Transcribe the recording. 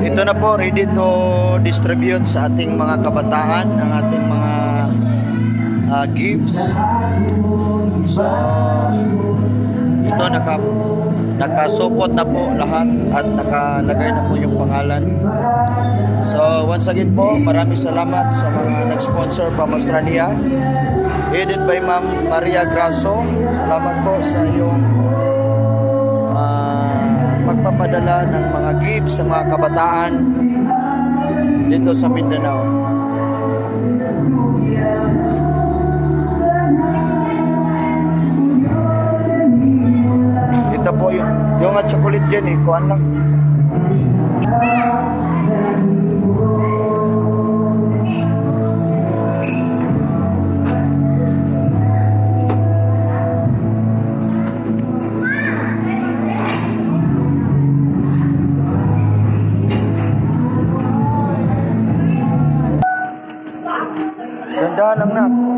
Ito na po, ready to distribute sa ating mga kabataan, ang ating mga gifts. So, ito nakasupot na po lahat at nakalagay na po yung pangalan. So, once again po, maraming salamat sa mga nag-sponsor from Australia. Headed by Ma'am Maria Grasso. Salamat po sa iyong pagpapadala ng mga gifts sa mga kabataan dito sa Mindanao. Ito po yung chocolate dyan kuhaan lang. Ganda lang na.